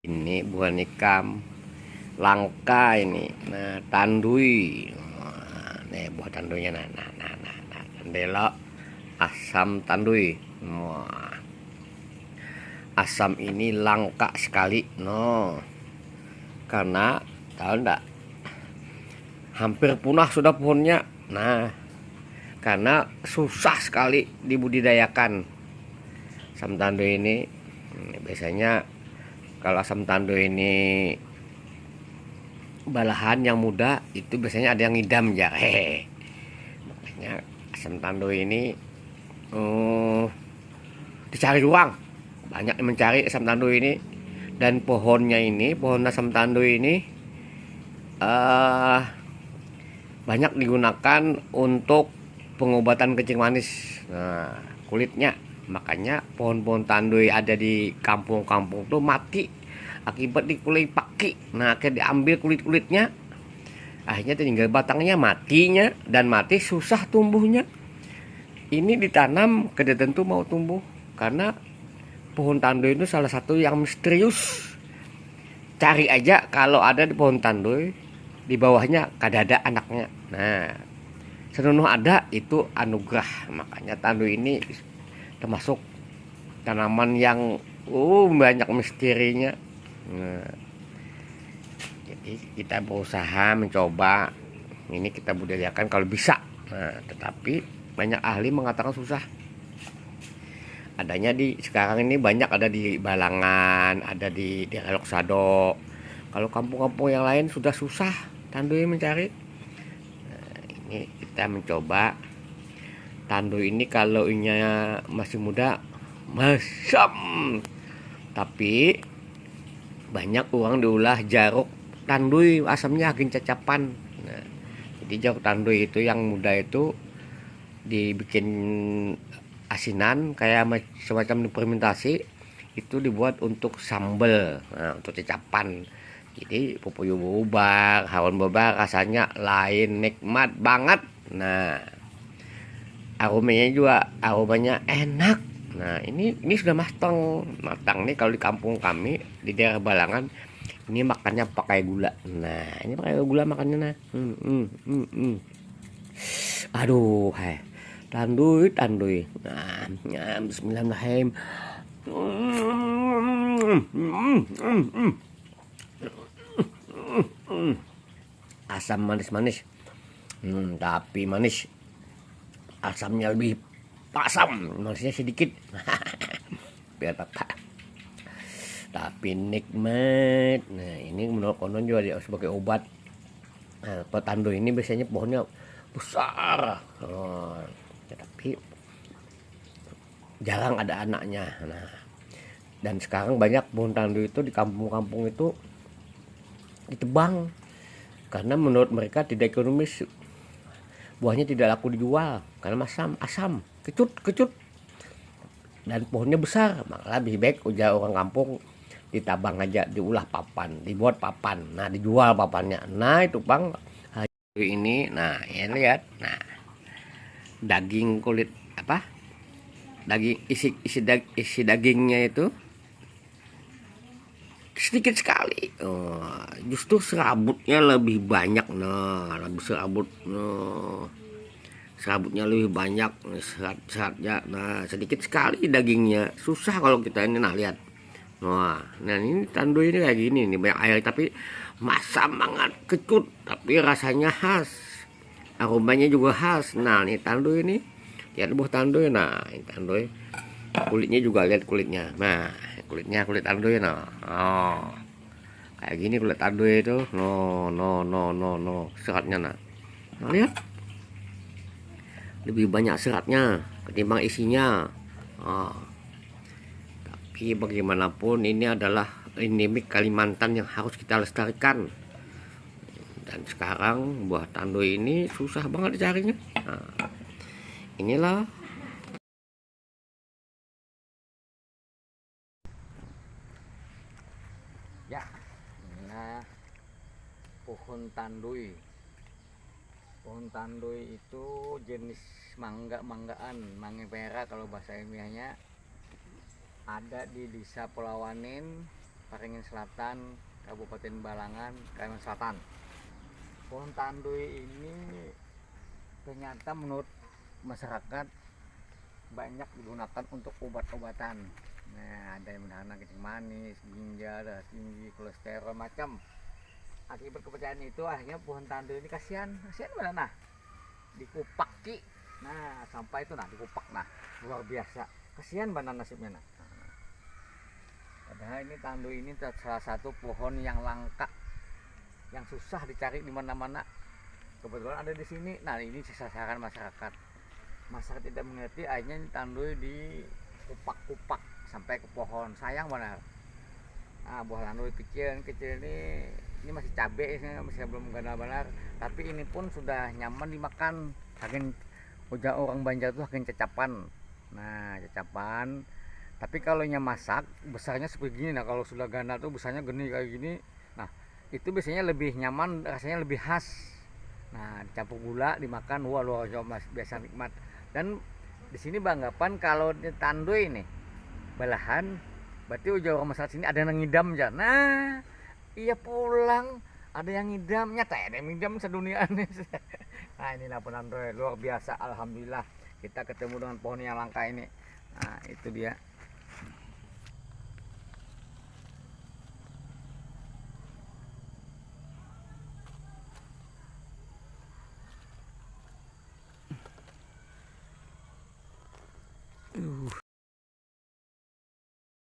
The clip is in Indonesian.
Ini bukan ikam, langka ini. Nah, tandui. Nah, nih buah tanduinya. Nah. Candela asam tandui. Wah, asam ini langka sekali. No, karena tahu enggak, hampir punah sudah pohonnya. Nah, karena susah sekali dibudidayakan asam tandui ini. Biasanya kalau asam tandui ini balahan yang muda itu biasanya ada yang ngidam ya. Hehe. Makanya asam tandui ini dicari ruang. Banyak yang mencari asam tandui ini, dan pohonnya ini, pohon asam tandui ini uh, banyak digunakan untuk pengobatan kencing manis. Nah, kulitnya, makanya pohon-pohon tandui ada di kampung-kampung tuh mati akibat dikulit paki. Nah, akhirnya diambil kulit-kulitnya, akhirnya tinggal batangnya, matinya, dan mati susah tumbuhnya. Ini ditanam kada tentu mau tumbuh, karena pohon tandui itu salah satu yang misterius. Cari aja kalau ada di pohon tandui, di bawahnya kada ada anaknya. Nah, senunuh ada itu anugerah. Makanya tandui ini termasuk tanaman yang banyak misterinya. Nah, jadi kita berusaha mencoba ini kita budidayakan kalau bisa. Nah, tetapi banyak ahli mengatakan susah. Adanya di sekarang ini banyak ada di Balangan, ada di daerah Loksado. Kalau kampung-kampung yang lain sudah susah tandui mencari. Nah, ini kita mencoba tandui ini kalau inya masih muda masam. Tapi banyak uang diolah jeruk tandui, asamnya agak cacapan. Nah, jadi jeruk tandui itu yang muda itu dibikin asinan kayak semacam fermentasi, itu dibuat untuk sambal, nah, untuk cacapan. Jadi pupuyuh berubah, harum berubah, rasanya lain, nikmat banget. Nah, aromanya enak. Nah, ini sudah matang nih. Kalau di kampung kami di daerah Balangan ini makannya pakai gula. Nah, ini pakai gula makannya. Nah, aduh, hai. Tandui. Nah, ya, bismillahirrahmanirrahim. Asam manis-manis. Tapi manis. Asamnya lebih pasam, manisnya sedikit. Biar apa? Tapi nikmat. Nah, ini menurut konon juga dia sebagai obat. Nah, petandui ini biasanya pohonnya besar. Oh, ya, tapi jarang ada anaknya. Nah, dan sekarang banyak pohon tandui itu di kampung-kampung itu ditebang karena menurut mereka tidak ekonomis. Buahnya tidak laku dijual karena asam, kecut, dan pohonnya besar. Maka lebih baik ujar orang kampung ditabang aja, diulah papan, dibuat papan. Nah, dijual papannya. Nah, itu bang ini. Nah, ya lihat. Nah, daging kulit apa? Daging isi dagingnya itu sedikit sekali. Oh, justru serabutnya lebih banyak. Nah, lebih serabut. Nah, serabutnya lebih banyak, serat-seratnya. Nah, sedikit sekali dagingnya. Susah kalau kita ini. Nah, lihat. Nah, ini tandui ini kayak gini nih, banyak air tapi masam banget, kecut, tapi rasanya khas. Aromanya juga khas. Nah, ini tandui ini. Lihat buah tandui. Nah, ini tandui. Kulitnya juga lihat kulitnya. Nah, kulit tandui. Nah, oh, kayak gini kulit tandui itu. No, seratnya. Nah, lihat. Lebih banyak seratnya ketimbang isinya. Oh, tapi bagaimanapun ini adalah endemik Kalimantan yang harus kita lestarikan. Dan sekarang buah tandui ini susah banget dicarinya. Nah, inilah ya, inilah pohon tandui. Pohon tandui itu jenis manggaan, mangga merah kalau bahasa ilmiahnya. Ada di Desa Pelawanin, Waringin Selatan, Kabupaten Balangan, Kalimantan Selatan. Pohon tanduy ini ternyata menurut masyarakat banyak digunakan untuk obat-obatan. Nah, ada yang menahan kencing manis, ginjal, darah tinggi, kolesterol, macam. Akibat kepercayaan itu akhirnya pohon tanduy ini kasihan mana nah dikupak ki. Nah, sampai itu nah dikupak nah luar biasa. Kasihan mana nasibnya nah. Padahal ini tanduy ini salah satu pohon yang langka, yang susah dicari di mana-mana. Kebetulan ada di sini. Nah, ini sasaran masyarakat. Masyarakat tidak mengerti, akhirnya tanduy dikupak-kupak sampai ke pohon. Sayang benar. Nah, buah tanduy kecil ini masih cabai, masih belum benar-benar. Tapi ini pun sudah nyaman dimakan. Saking ujar orang Banjar tuh saking cacapan. Nah, cacapan. Tapi kalau masak besarnya seperti gini. Nah, kalau sudah ganda tuh besarnya geni kayak gini. Nah, itu biasanya lebih nyaman, rasanya lebih khas. Nah, dicampur gula dimakan, wah luar biasa nikmat. Dan di sini banggapan kalau tanduy nih belahan, berarti ujar orang masyarakat sini ada yang ngidam aja. Nah, iya pulang ada yang ngidam, nyata ada yang ngidam sedunia nih. Nah, inilah pohon tanduy luar biasa, alhamdulillah kita ketemu dengan pohon yang langka ini. Nah, itu dia.